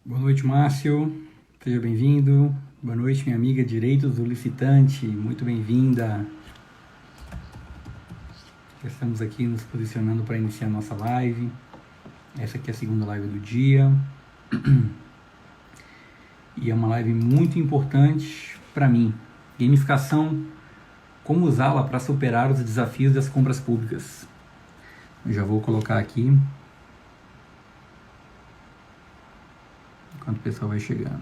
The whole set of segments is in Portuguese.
Boa noite, Márcio. Seja bem-vindo. Boa noite, minha amiga Direitos do Licitante. Muito bem-vinda. Já estamos aqui nos posicionando para iniciar nossa live. Essa aqui é a segunda live do dia. E é uma live muito importante para mim. Gamificação, como usá-la para superar os desafios das compras públicas. Eu já vou colocar aqui. Enquanto o pessoal vai chegando.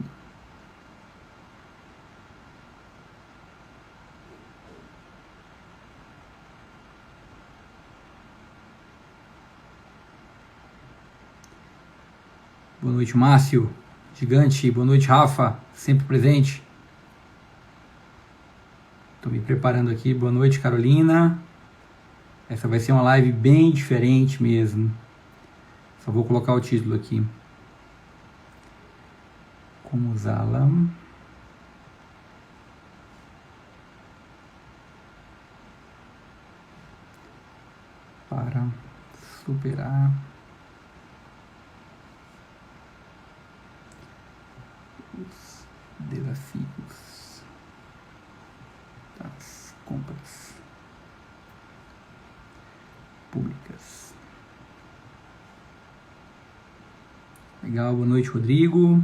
Boa noite, Márcio. Gigante. Boa noite, Rafa. Sempre presente. Estou me preparando aqui. Boa noite, Carolina. Essa vai ser uma live bem diferente mesmo. Só vou colocar o título aqui. Como usá-la para superar os desafios das compras públicas. Legal, boa noite, Rodrigo.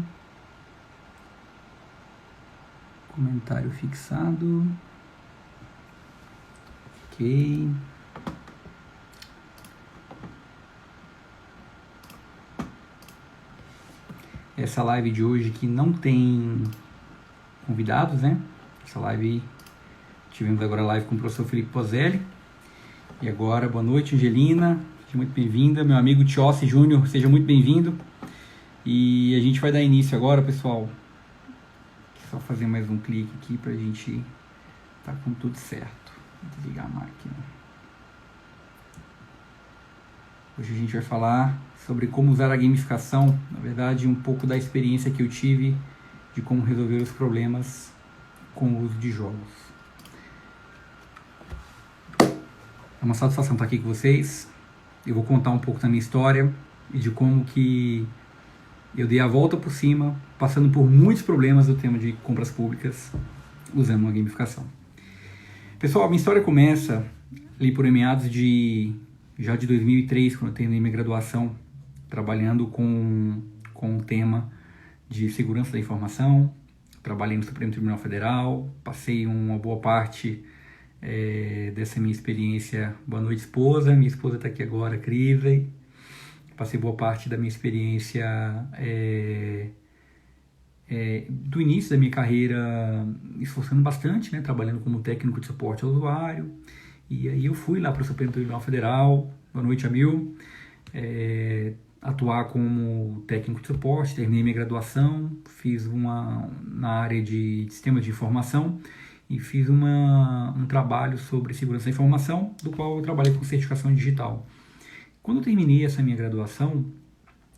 Comentário fixado. Ok. Essa live de hoje que não tem convidados, né? Essa live, tivemos agora a live com o professor Felipe Pozelli. E agora, boa noite, Angelina. Seja muito bem-vinda. Meu amigo Tiossi Júnior, seja muito bem-vindo. E a gente vai dar início agora, pessoal. Só fazer mais um clique aqui pra gente tá com tudo certo. Vou desligar a máquina. Hoje a gente vai falar sobre como usar a gamificação, na verdade um pouco da experiência que eu tive de como resolver os problemas com o uso de jogos. É uma satisfação estar aqui com vocês. Eu vou contar um pouco da minha história e de como que eu dei a volta por cima, passando por muitos problemas do tema de compras públicas, usando uma gamificação. Pessoal, minha história começa ali por meados de 2003, quando eu terminei minha graduação, trabalhando com o tema de segurança da informação. Trabalhei no Supremo Tribunal Federal, passei uma boa parte dessa minha experiência. Boa noite, esposa. Minha esposa está aqui agora, Crisley. Passei boa parte da minha experiência do início da minha carreira esforçando bastante, né, trabalhando como técnico de suporte ao usuário. E aí eu fui lá para o Supremo Tribunal Federal, boa noite, Amil, atuar como técnico de suporte. Terminei minha graduação, fiz na área de sistemas de informação e fiz um trabalho sobre segurança da informação, do qual eu trabalhei com certificação digital. Quando eu terminei essa minha graduação,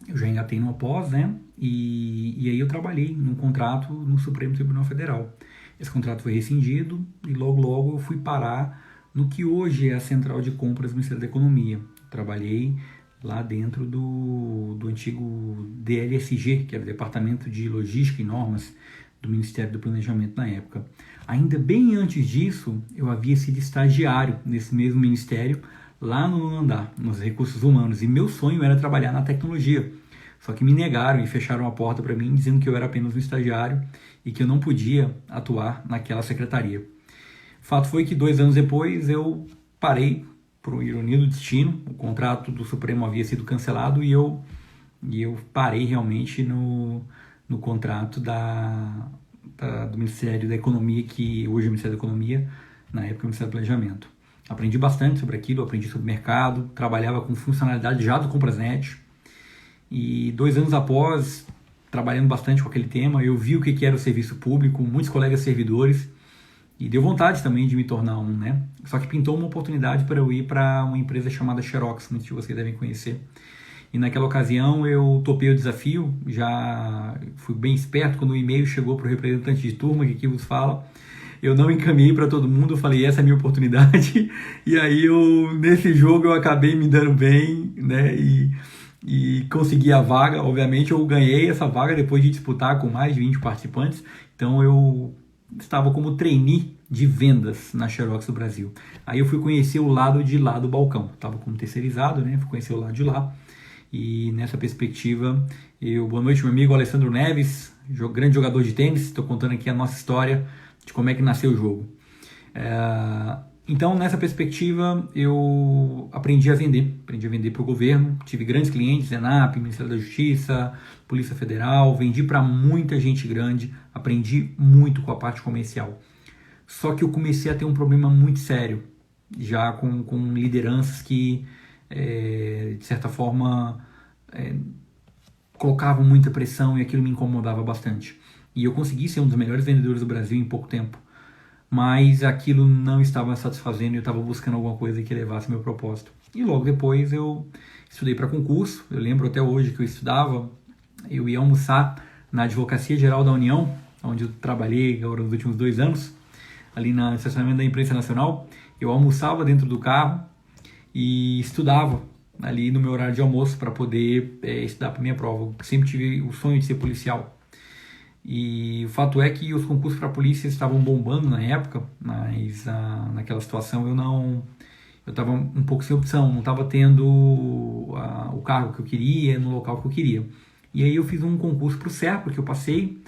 eu já engatei numa pós, né? E aí eu trabalhei num contrato no Supremo Tribunal Federal. Esse contrato foi rescindido e logo eu fui parar no que hoje é a Central de Compras do Ministério da Economia. Trabalhei lá dentro do antigo DLSG, que era o Departamento de Logística e Normas do Ministério do Planejamento na época. Ainda bem antes disso, eu havia sido estagiário nesse mesmo ministério, lá no nono andar, nos recursos humanos, e meu sonho era trabalhar na tecnologia. Só que me negaram e fecharam a porta para mim, dizendo que eu era apenas um estagiário e que eu não podia atuar naquela secretaria. Fato foi que 2 anos depois eu parei, por ironia do destino. O contrato do Supremo havia sido cancelado e eu parei realmente no contrato do Ministério da Economia, que hoje é o Ministério da Economia, na época o Ministério do Planejamento. Aprendi bastante sobre aquilo, aprendi sobre mercado, trabalhava com funcionalidade já do Comprasnet. E 2 anos após, trabalhando bastante com aquele tema, eu vi o que era o serviço público, muitos colegas servidores, e deu vontade também de me tornar um, né? Só que pintou uma oportunidade para eu ir para uma empresa chamada Xerox, muitos de vocês devem conhecer. E naquela ocasião eu topei o desafio, já fui bem esperto quando o e-mail chegou para o representante de turma, que aqui vos fala. Eu não encaminhei para todo mundo, eu falei, essa é a minha oportunidade. E aí nesse jogo eu acabei me dando bem, né? e consegui a vaga. Obviamente eu ganhei essa vaga depois de disputar com mais de 20 participantes, então eu estava como trainee de vendas na Xerox do Brasil. Aí eu fui conhecer o lado de lá do balcão, estava como terceirizado, né? Fui conhecer o lado de lá, e nessa perspectiva, boa noite meu amigo Alessandro Neves, grande jogador de tênis, estou contando aqui a nossa história de como é que nasceu o jogo. Então, nessa perspectiva, eu aprendi a vender para o governo, tive grandes clientes, ENAP, Ministério da Justiça, Polícia Federal, vendi para muita gente grande, aprendi muito com a parte comercial. Só que eu comecei a ter um problema muito sério, já com lideranças que, de certa forma, colocavam muita pressão e aquilo me incomodava bastante. E eu consegui ser um dos melhores vendedores do Brasil em pouco tempo, mas aquilo não estava satisfazendo e eu estava buscando alguma coisa que levasse meu propósito. E logo depois eu estudei para concurso. Eu lembro até hoje que eu estudava, eu ia almoçar na Advocacia Geral da União, onde eu trabalhei agora nos últimos 2 anos, ali no estacionamento da Imprensa Nacional. Eu almoçava dentro do carro e estudava ali no meu horário de almoço para poder estudar para minha prova. Eu sempre tive o sonho de ser policial. E o fato é que os concursos para a polícia estavam bombando na época, mas naquela situação eu estava um pouco sem opção, não estava tendo o cargo que eu queria, no local que eu queria. E aí eu fiz um concurso para o SERPRO, que eu passei.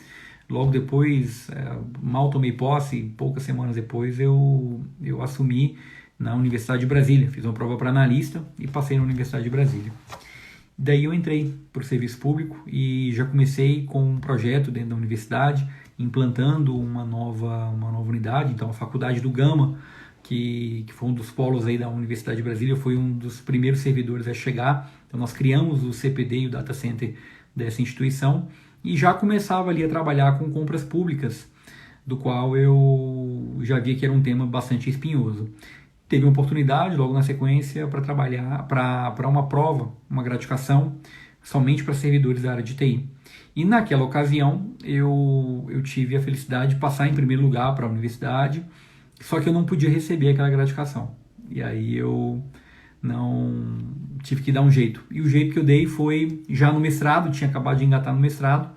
Logo depois, mal tomei posse, poucas semanas depois eu assumi na Universidade de Brasília. Fiz uma prova para analista e passei na Universidade de Brasília. Daí eu entrei para o serviço público e já comecei com um projeto dentro da universidade, implantando uma nova unidade. Então a Faculdade do Gama, que foi um dos polos aí da Universidade de Brasília, foi um dos primeiros servidores a chegar. Então nós criamos o CPD e o Data Center dessa instituição e já começava ali a trabalhar com compras públicas, do qual eu já via que era um tema bastante espinhoso. Teve uma oportunidade logo na sequência para trabalhar para uma prova, uma gratificação somente para servidores da área de TI. E naquela ocasião eu tive a felicidade de passar em primeiro lugar para a universidade, só que eu não podia receber aquela gratificação. E aí eu não tive que dar um jeito. E o jeito que eu dei foi já no mestrado, tinha acabado de engatar no mestrado,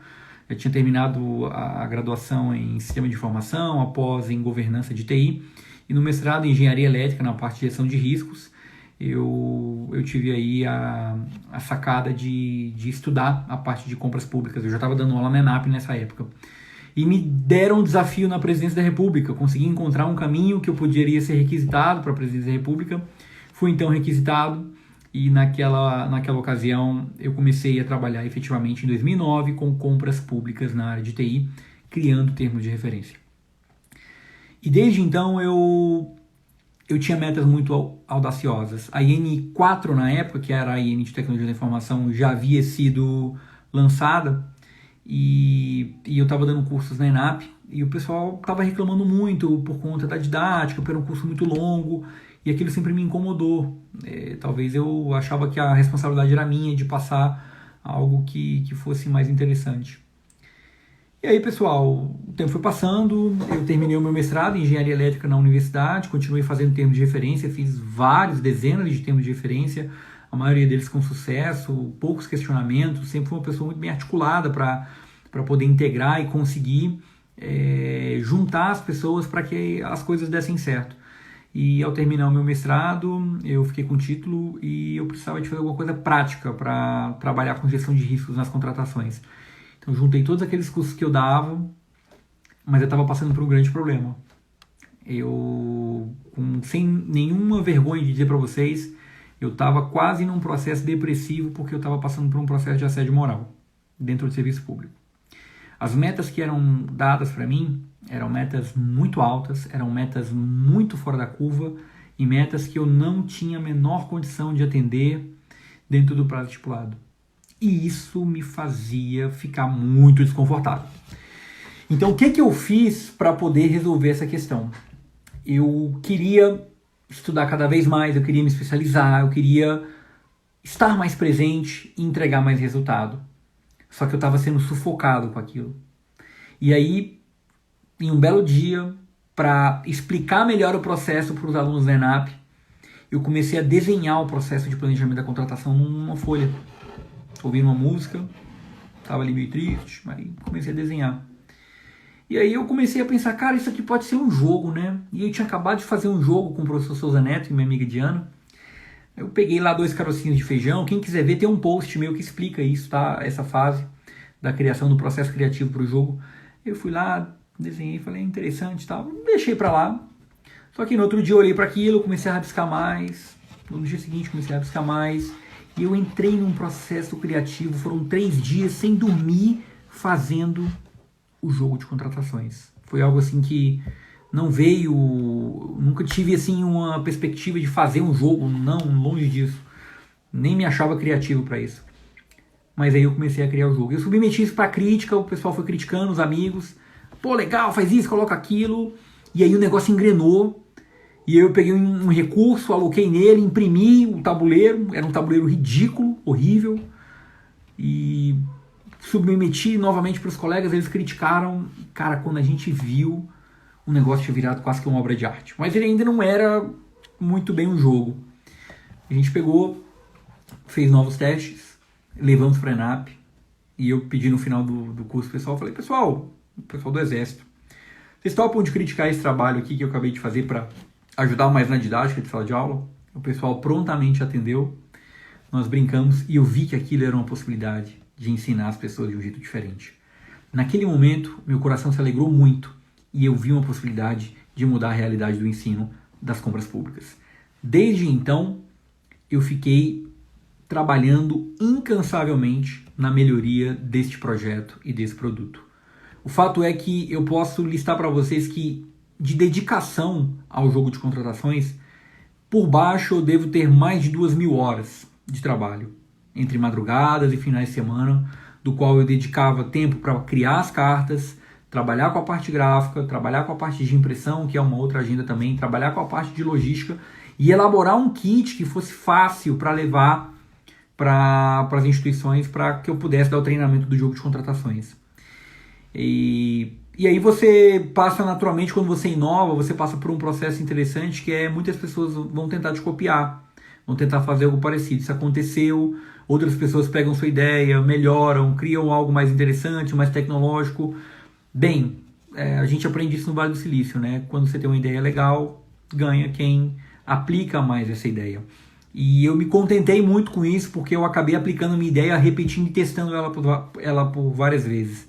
eu tinha terminado a graduação em Sistema de Informação, após em Governança de TI, e no mestrado em Engenharia Elétrica, na parte de Gestão de Riscos, eu tive aí a sacada de estudar a parte de compras públicas. Eu já estava dando aula na ENAP nessa época. E me deram um desafio na Presidência da República. Eu consegui encontrar um caminho que eu poderia ser requisitado para a Presidência da República. Fui então requisitado e naquela ocasião eu comecei a trabalhar efetivamente em 2009 com compras públicas na área de TI, criando termos de referência. E desde então eu tinha metas muito audaciosas. A IN4 na época, que era a IN de Tecnologia da Informação, já havia sido lançada e eu estava dando cursos na ENAP e o pessoal estava reclamando muito por conta da didática, porque era um curso muito longo e aquilo sempre me incomodou. Talvez eu achava que a responsabilidade era minha de passar algo que fosse mais interessante. E aí, pessoal, o tempo foi passando, eu terminei o meu mestrado em Engenharia Elétrica na universidade, continuei fazendo termos de referência, fiz dezenas de termos de referência, a maioria deles com sucesso, poucos questionamentos, sempre fui uma pessoa muito bem articulada para poder integrar e conseguir juntar as pessoas para que as coisas dessem certo. E ao terminar o meu mestrado, eu fiquei com título e eu precisava de fazer alguma coisa prática para trabalhar com gestão de riscos nas contratações. Então, juntei todos aqueles cursos que eu dava, mas eu estava passando por um grande problema. Sem nenhuma vergonha de dizer para vocês, eu estava quase num processo depressivo porque eu estava passando por um processo de assédio moral dentro do serviço público. As metas que eram dadas para mim eram metas muito altas, eram metas muito fora da curva e metas que eu não tinha a menor condição de atender dentro do prazo estipulado. E isso me fazia ficar muito desconfortável. Então, o que eu fiz para poder resolver essa questão? Eu queria estudar cada vez mais, eu queria me especializar, eu queria estar mais presente e entregar mais resultado. Só que eu estava sendo sufocado com aquilo. E aí, em um belo dia, para explicar melhor o processo para os alunos da ENAP, eu comecei a desenhar o processo de planejamento da contratação numa folha. ouvindo uma música, tava ali meio triste, aí comecei a desenhar. E aí eu comecei a pensar, cara, isso aqui pode ser um jogo, né? E eu tinha acabado de fazer um jogo com o professor Souza Neto e minha amiga Diana. Eu peguei lá 2 carocinhos de feijão. Quem quiser ver, tem um post meu que explica isso, tá? Essa fase da criação do processo criativo para o jogo. Eu fui lá, desenhei, falei, interessante e tal. Deixei pra lá. Só que no outro dia eu olhei para aquilo, comecei a rabiscar mais. No dia seguinte comecei a rabiscar mais. E eu entrei num processo criativo. Foram 3 dias sem dormir fazendo o jogo de contratações. Foi algo assim que não veio, nunca tive assim uma perspectiva de fazer um jogo, não, longe disso. Nem me achava criativo para isso. Mas aí eu comecei a criar o jogo. Eu submeti isso para crítica, o pessoal foi criticando, os amigos. Pô, legal, faz isso, coloca aquilo. E aí o negócio engrenou. E aí eu peguei um recurso, aloquei nele, imprimi o tabuleiro. Era um tabuleiro ridículo, horrível. E submeti novamente para os colegas, eles criticaram. Cara, quando a gente viu, o negócio tinha virado quase que uma obra de arte. Mas ele ainda não era muito bem um jogo. A gente pegou, fez novos testes, levamos para a ENAP. E eu pedi no final do curso pessoal, falei, pessoal do Exército, vocês topam de criticar esse trabalho aqui que eu acabei de fazer para ajudar mais na didática de sala de aula? O pessoal prontamente atendeu, nós brincamos e eu vi que aquilo era uma possibilidade de ensinar as pessoas de um jeito diferente. Naquele momento, meu coração se alegrou muito e eu vi uma possibilidade de mudar a realidade do ensino das compras públicas. Desde então, eu fiquei trabalhando incansavelmente na melhoria deste projeto e desse produto. O fato é que eu posso listar para vocês que, de dedicação ao jogo de contratações, por baixo eu devo ter mais de 2.000 horas de trabalho, entre madrugadas e finais de semana, do qual eu dedicava tempo para criar as cartas, trabalhar com a parte gráfica, trabalhar com a parte de impressão, que é uma outra agenda também, trabalhar com a parte de logística e elaborar um kit que fosse fácil para levar para as instituições para que eu pudesse dar o treinamento do jogo de contratações. E aí você passa naturalmente, quando você inova, você passa por um processo interessante que é muitas pessoas vão tentar te copiar, vão tentar fazer algo parecido. Isso aconteceu, outras pessoas pegam sua ideia, melhoram, criam algo mais interessante, mais tecnológico. Bem, a gente aprende isso no Vale do Silício, né? Quando você tem uma ideia legal, ganha quem aplica mais essa ideia. E eu me contentei muito com isso, porque eu acabei aplicando a minha ideia, repetindo e testando ela por várias vezes.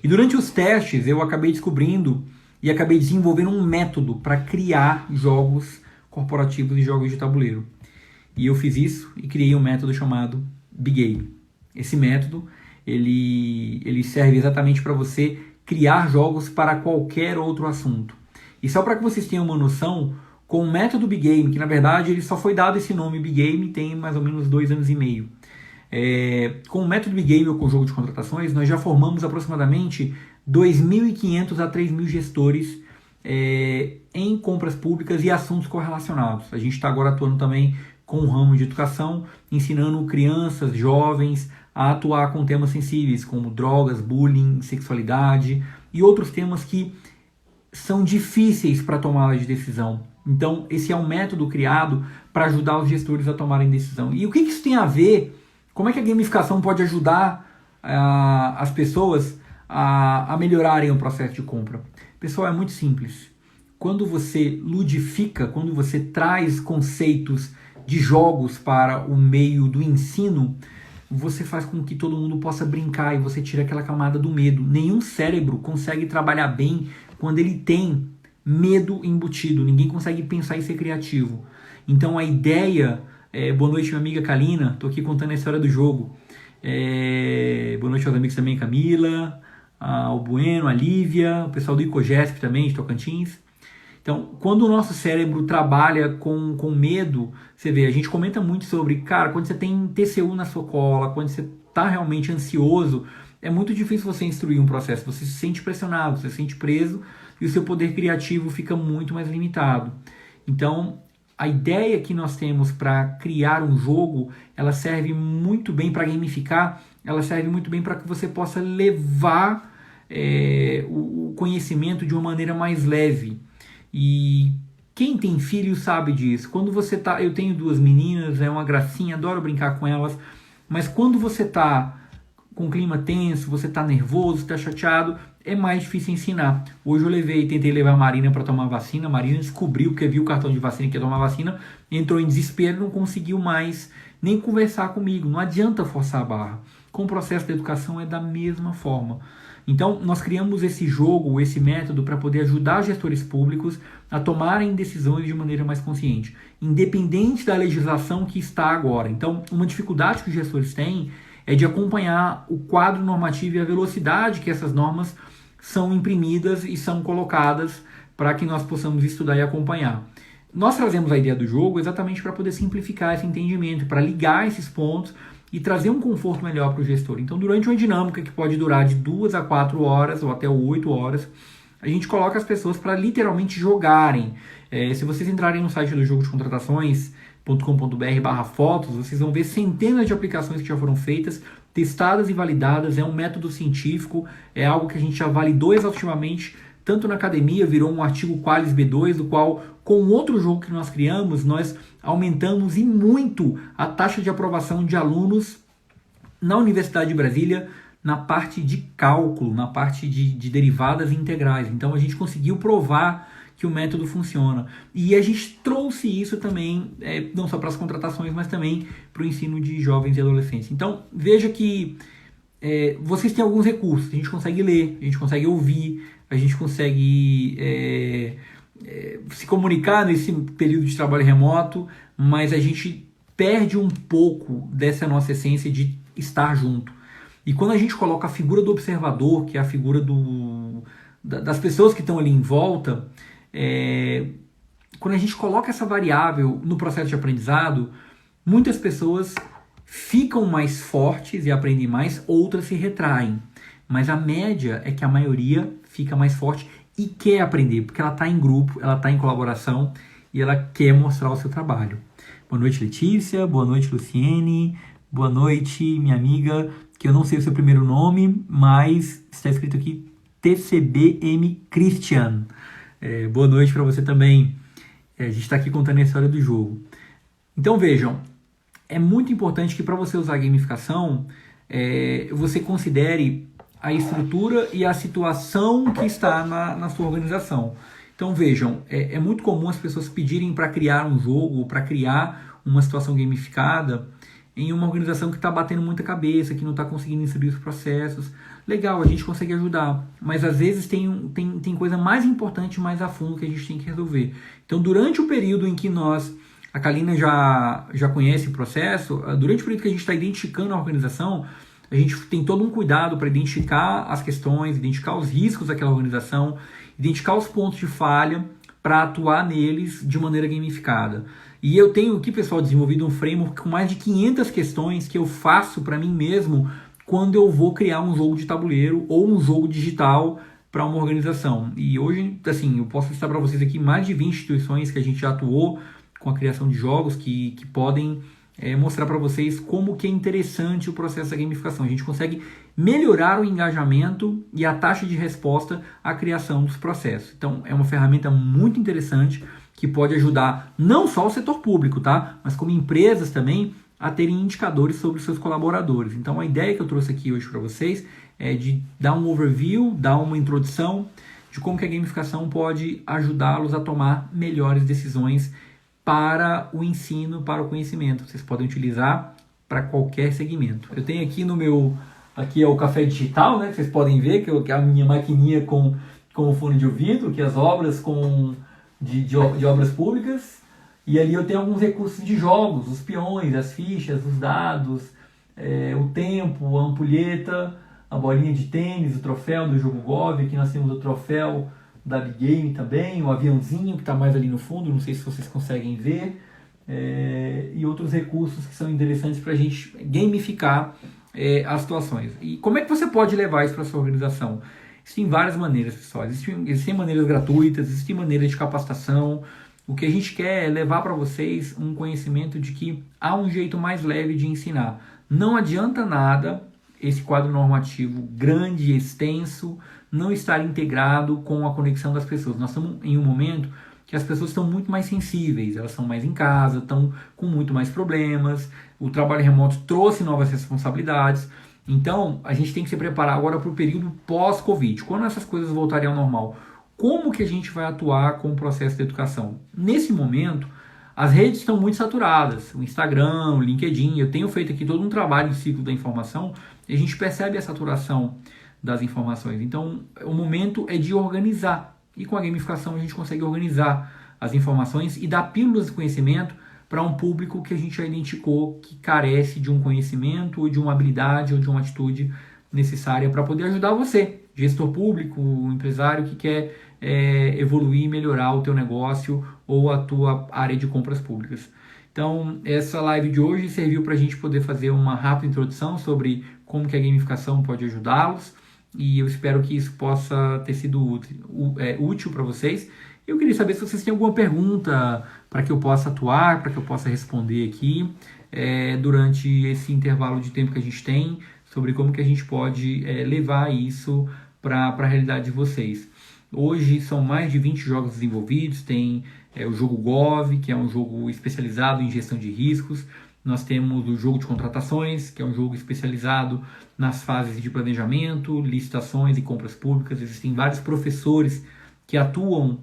E durante os testes eu acabei descobrindo e acabei desenvolvendo um método para criar jogos corporativos e jogos de tabuleiro. E eu fiz isso e criei um método chamado Big Game. Esse método ele serve exatamente para você criar jogos para qualquer outro assunto. E só para que vocês tenham uma noção, com o método Big Game, que na verdade ele só foi dado esse nome Big Game tem mais ou menos 2 anos e meio. Com o método Big Game ou com o jogo de contratações, nós já formamos aproximadamente 2.500 a 3.000 gestores em compras públicas e assuntos correlacionados. A gente está agora atuando também com o ramo de educação, ensinando crianças, jovens a atuar com temas sensíveis, como drogas, bullying, sexualidade e outros temas que são difíceis para tomada de decisão. Então, esse é um método criado para ajudar os gestores a tomarem decisão. E o que isso tem a ver? Como é que a gamificação pode ajudar as pessoas a melhorarem o processo de compra? Pessoal, é muito simples. Quando você ludifica, quando você traz conceitos de jogos para o meio do ensino, você faz com que todo mundo possa brincar e você tira aquela camada do medo. Nenhum cérebro consegue trabalhar bem quando ele tem medo embutido. Ninguém consegue pensar e ser criativo. Então a ideia... boa noite, minha amiga Kalina. Estou aqui contando a história do jogo. Boa noite aos amigos também, Camila, ao Bueno, a Lívia, o pessoal do Icogesp também, de Tocantins. Então, quando o nosso cérebro trabalha com medo, você vê, a gente comenta muito sobre, cara, quando você tem TCU na sua cola, quando você está realmente ansioso, é muito difícil você instruir um processo. Você se sente pressionado, você se sente preso e o seu poder criativo fica muito mais limitado. Então, a ideia que nós temos para criar um jogo, ela serve muito bem para gamificar, ela serve muito bem para que você possa levar o conhecimento de uma maneira mais leve. E quem tem filho sabe disso. Quando você tá, eu tenho 2 meninas, é uma gracinha, adoro brincar com elas. Mas quando você está com o clima tenso, você está nervoso, está chateado, é mais difícil ensinar. Hoje eu tentei levar a Marina para tomar vacina, a Marina descobriu, porque viu o cartão de vacina que ia tomar vacina, entrou em desespero, não conseguiu mais nem conversar comigo. Não adianta forçar a barra. Com o processo da educação é da mesma forma. Então, nós criamos esse jogo, esse método para poder ajudar gestores públicos a tomarem decisões de maneira mais consciente, independente da legislação que está agora. Então, uma dificuldade que os gestores têm é de acompanhar o quadro normativo e a velocidade que essas normas são imprimidas e são colocadas para que nós possamos estudar e acompanhar. Nós trazemos a ideia do jogo exatamente para poder simplificar esse entendimento, para ligar esses pontos e trazer um conforto melhor para o gestor. Então, durante uma dinâmica que pode durar de 2 a 4 horas ou até 8 horas, a gente coloca as pessoas para literalmente jogarem. Se vocês entrarem no site do Jogo de Contratações.com.br/fotos, vocês vão ver centenas de aplicações que já foram feitas, testadas e validadas. É um método científico, é algo que a gente já validou exaustivamente, tanto na academia, virou um artigo Qualis B2, do qual, com outro jogo que nós criamos, nós aumentamos e muito a taxa de aprovação de alunos na Universidade de Brasília, na parte de cálculo, na parte de derivadas integrais. Então a gente conseguiu provar que o método funciona. E a gente trouxe isso também, não só para as contratações, mas também para o ensino de jovens e adolescentes. Então veja que vocês têm alguns recursos. A gente consegue ler, a gente consegue ouvir, a gente consegue se comunicar nesse período de trabalho remoto, mas a gente perde um pouco dessa nossa essência de estar junto. E quando a gente coloca a figura do observador, que é a figura das pessoas que estão ali em volta, quando a gente coloca essa variável no processo de aprendizado, muitas pessoas ficam mais fortes e aprendem mais, outras se retraem. Mas a média é que a maioria fica mais forte e quer aprender, porque ela está em grupo, ela está em colaboração e ela quer mostrar o seu trabalho. Boa noite, Letícia. Boa noite, Luciene. Boa noite, minha amiga, que eu não sei o seu primeiro nome, mas está escrito aqui TCBM Christian. Boa noite para você também. A gente está aqui contando a história do jogo. Então vejam, é muito importante que para você usar a gamificação, você considere a estrutura e a situação que está na sua organização. Então vejam, é muito comum as pessoas pedirem para criar um jogo, para criar uma situação gamificada em uma organização que está batendo muita cabeça, que não está conseguindo inserir os processos. Legal, a gente consegue ajudar, mas às vezes tem coisa mais importante, mais a fundo que a gente tem que resolver. Então durante o período em que a Kalina já conhece o processo, durante o período que a gente está identificando a organização, a gente tem todo um cuidado para identificar as questões, identificar os riscos daquela organização, identificar os pontos de falha para atuar neles de maneira gamificada. E eu tenho aqui, pessoal, desenvolvido um framework com mais de 500 questões que eu faço para mim mesmo quando eu vou criar um jogo de tabuleiro ou um jogo digital para uma organização. E hoje, assim, eu posso listar para vocês aqui mais de 20 instituições que a gente já atuou com a criação de jogos que podem mostrar para vocês como que é interessante o processo da gamificação. A gente consegue melhorar o engajamento e a taxa de resposta à criação dos processos. Então, é uma ferramenta muito interessante que pode ajudar não só o setor público, tá? Mas como empresas também a terem indicadores sobre os seus colaboradores. Então, a ideia que eu trouxe aqui hoje para vocês é de dar um overview, dar uma introdução de como que a gamificação pode ajudá-los a tomar melhores decisões para o ensino, para o conhecimento. Vocês podem utilizar para qualquer segmento. Eu tenho aqui aqui é o café digital, né? Que vocês podem ver, que é a minha maquininha com o fone de ouvido, que as obras de obras públicas. E ali eu tenho alguns recursos de jogos, os peões, as fichas, os dados, o tempo, a ampulheta, a bolinha de tênis, o troféu do jogo Gov. Aqui nós temos o troféu da Big Game também, o aviãozinho que está mais ali no fundo, não sei se vocês conseguem ver, e outros recursos que são interessantes para a gente gamificar as situações. E como é que você pode levar isso para a sua organização? Existem várias maneiras, pessoal. Existem maneiras gratuitas, existem maneiras de capacitação. O que a gente quer é levar para vocês um conhecimento de que há um jeito mais leve de ensinar. Não adianta nada esse quadro normativo grande e extenso não estar integrado com a conexão das pessoas. Nós estamos em um momento que as pessoas estão muito mais sensíveis, elas estão mais em casa, estão com muito mais problemas, o trabalho remoto trouxe novas responsabilidades, então a gente tem que se preparar agora para o período pós-Covid, quando essas coisas voltarem ao normal. Como que a gente vai atuar com o processo de educação? Nesse momento, as redes estão muito saturadas, o Instagram, o LinkedIn, eu tenho feito aqui todo um trabalho de ciclo da informação e a gente percebe a saturação das informações. Então, o momento é de organizar. E com a gamificação a gente consegue organizar as informações e dar pílulas de conhecimento para um público que a gente já identificou que carece de um conhecimento, ou de uma habilidade, ou de uma atitude necessária para poder ajudar você, gestor público, empresário que quer evoluir e melhorar o teu negócio ou a tua área de compras públicas. Então, essa live de hoje serviu para a gente poder fazer uma rápida introdução sobre como que a gamificação pode ajudá-los e eu espero que isso possa ter sido útil para vocês. Eu queria saber se vocês têm alguma pergunta para que eu possa atuar, para que eu possa responder aqui durante esse intervalo de tempo que a gente tem, sobre como que a gente pode levar isso para a realidade de vocês. Hoje são mais de 20 jogos desenvolvidos, tem o jogo Gov, que é um jogo especializado em gestão de riscos. Nós temos o jogo de contratações, que é um jogo especializado nas fases de planejamento, licitações e compras públicas. Existem vários professores que atuam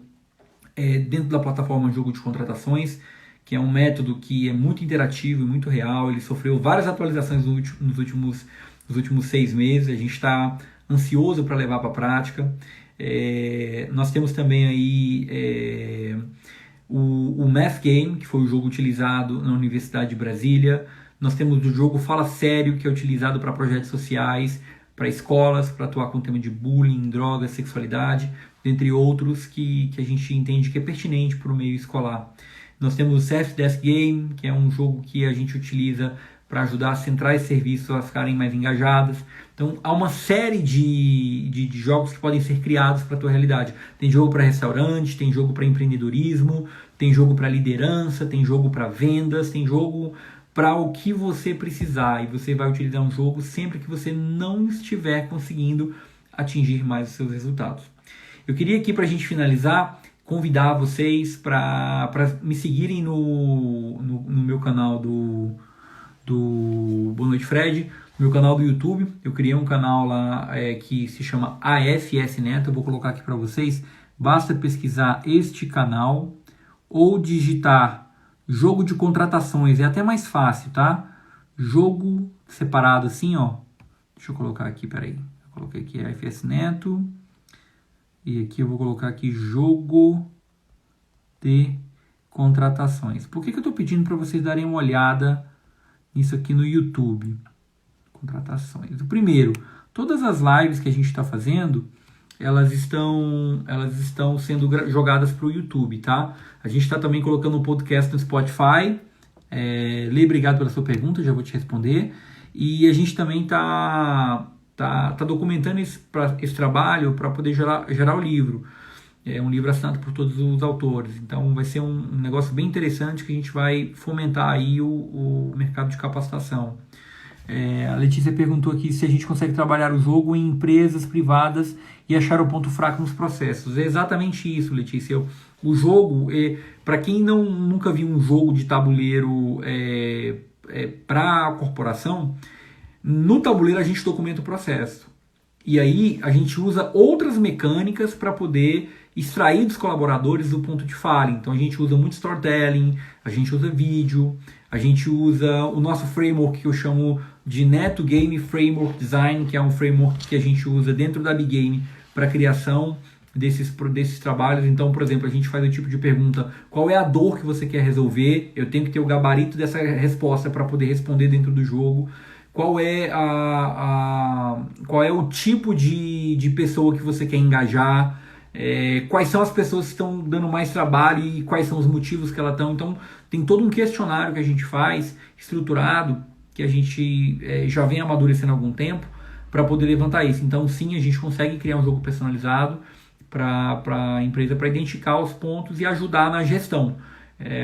dentro da plataforma Jogo de Contratações, que é um método que é muito interativo e muito real. Ele sofreu várias atualizações nos últimos 6 meses. A gente está ansioso para levar para a prática. Nós temos também aí o Math Game, que foi o jogo utilizado na Universidade de Brasília. Nós temos o jogo Fala Sério, que é utilizado para projetos sociais, para escolas, para atuar com o tema de bullying, drogas, sexualidade, dentre outros que a gente entende que é pertinente para o meio escolar. Nós temos o Self Desk Game, que é um jogo que a gente utiliza para ajudar as centrais de serviço a ficarem mais engajadas. Então, há uma série de jogos que podem ser criados para a tua realidade. Tem jogo para restaurante, tem jogo para empreendedorismo, tem jogo para liderança, tem jogo para vendas, tem jogo para o que você precisar. E você vai utilizar um jogo sempre que você não estiver conseguindo atingir mais os seus resultados. Eu queria aqui, para a gente finalizar, convidar vocês para me seguirem no meu canal do Boa Noite Fred, no meu canal do YouTube. Eu criei um canal lá que se chama AFS Neto. Eu vou colocar aqui para vocês. Basta pesquisar este canal ou digitar jogo de contratações. É até mais fácil, tá? Jogo separado assim, ó. Deixa eu colocar aqui, peraí. Eu coloquei aqui AFS Neto. E aqui eu vou colocar aqui jogo de contratações. Por que eu estou pedindo para vocês darem uma olhada nisso aqui no YouTube? Contratações. O primeiro, todas as lives que a gente está fazendo, elas estão sendo jogadas para o YouTube, tá? A gente está também colocando um podcast no Spotify. Lê, obrigado pela sua pergunta, já vou te responder. E a gente também está documentando esse trabalho para poder gerar o livro. É um livro assinado por todos os autores. Então vai ser um negócio bem interessante que a gente vai fomentar aí o mercado de capacitação. A Letícia perguntou aqui se a gente consegue trabalhar o jogo em empresas privadas e achar o ponto fraco nos processos. É exatamente isso, Letícia. O jogo, para quem nunca viu um jogo de tabuleiro para a corporação, no tabuleiro a gente documenta o processo. E aí a gente usa outras mecânicas para poder extrair dos colaboradores o ponto de falha. Então a gente usa muito storytelling, a gente usa vídeo, a gente usa o nosso framework que eu chamo de Neto Game Framework Design, que é um framework que a gente usa dentro da Big Game para a criação desses trabalhos. Então, por exemplo, a gente faz o tipo de pergunta: qual é a dor que você quer resolver? Eu tenho que ter o gabarito dessa resposta para poder responder dentro do jogo. Qual é o tipo de pessoa que você quer engajar? Quais são as pessoas que estão dando mais trabalho e quais são os motivos que elas estão? Então, tem todo um questionário que a gente faz, estruturado, que a gente já vem amadurecendo há algum tempo, para poder levantar isso. Então, sim, a gente consegue criar um jogo personalizado para a empresa, para identificar os pontos e ajudar na gestão.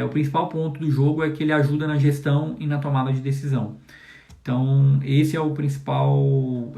O principal ponto do jogo é que ele ajuda na gestão e na tomada de decisão. Então, esse é o principal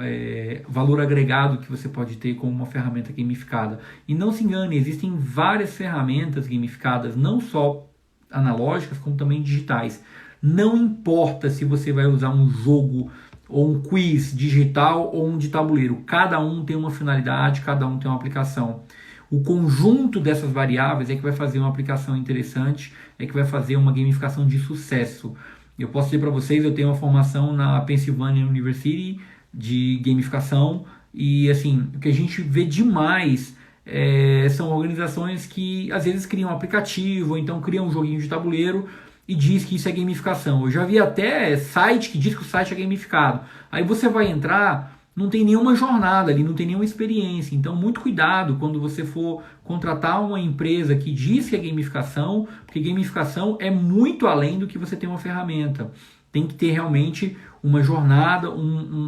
valor agregado que você pode ter com uma ferramenta gamificada. E não se engane, existem várias ferramentas gamificadas, não só analógicas, como também digitais. Não importa se você vai usar um jogo ou um quiz digital ou um de tabuleiro. Cada um tem uma finalidade, cada um tem uma aplicação. O conjunto dessas variáveis é que vai fazer uma aplicação interessante, é que vai fazer uma gamificação de sucesso. Eu posso dizer para vocês, eu tenho uma formação na Pennsylvania University de gamificação e assim, o que a gente vê demais são organizações que às vezes criam um aplicativo, ou então criam um joguinho de tabuleiro e diz que isso é gamificação. Eu já vi até site que diz que o site é gamificado. Aí você vai entrar, não tem nenhuma jornada ali, não tem nenhuma experiência. Então, muito cuidado quando você for contratar uma empresa que diz que é gamificação, porque gamificação é muito além do que você ter uma ferramenta. Tem que ter realmente uma jornada,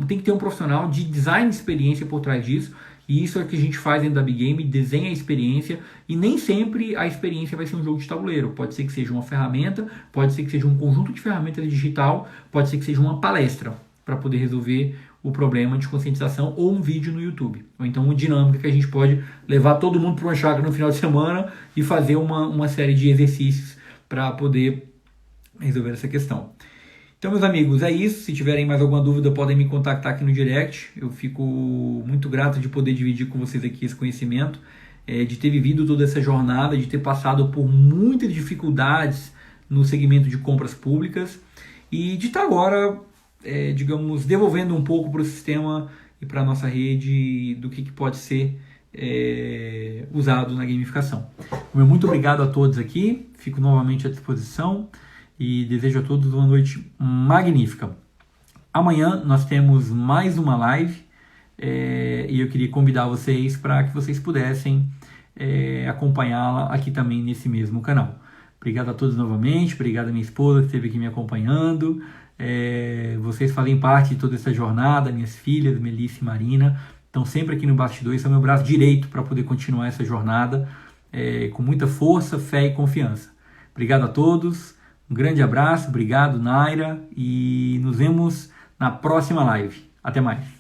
tem que ter um profissional de design de experiência por trás disso. E isso é o que a gente faz dentro da Big Game, desenha a experiência, e nem sempre a experiência vai ser um jogo de tabuleiro. Pode ser que seja uma ferramenta, pode ser que seja um conjunto de ferramentas digital, pode ser que seja uma palestra para poder resolver o problema de conscientização, ou um vídeo no YouTube. Ou então uma dinâmica que a gente pode levar todo mundo para uma chácara no final de semana e fazer uma série de exercícios para poder resolver essa questão. Então, meus amigos, é isso. Se tiverem mais alguma dúvida, podem me contactar aqui no direct. Eu fico muito grato de poder dividir com vocês aqui esse conhecimento, de ter vivido toda essa jornada, de ter passado por muitas dificuldades no segmento de compras públicas e de estar agora, digamos, devolvendo um pouco para o sistema e para a nossa rede do que pode ser usado na gamificação. Muito obrigado a todos aqui. Fico novamente à disposição. E desejo a todos uma noite magnífica. Amanhã nós temos mais uma live e eu queria convidar vocês para que vocês pudessem acompanhá-la aqui também nesse mesmo canal. Obrigado a todos novamente, obrigado a minha esposa que esteve aqui me acompanhando. Vocês fazem parte de toda essa jornada, minhas filhas, Melissa e Marina, estão sempre aqui no bastidor, esse é o meu braço direito para poder continuar essa jornada com muita força, fé e confiança. Obrigado a todos. Um grande abraço, obrigado Naira e nos vemos na próxima live. Até mais.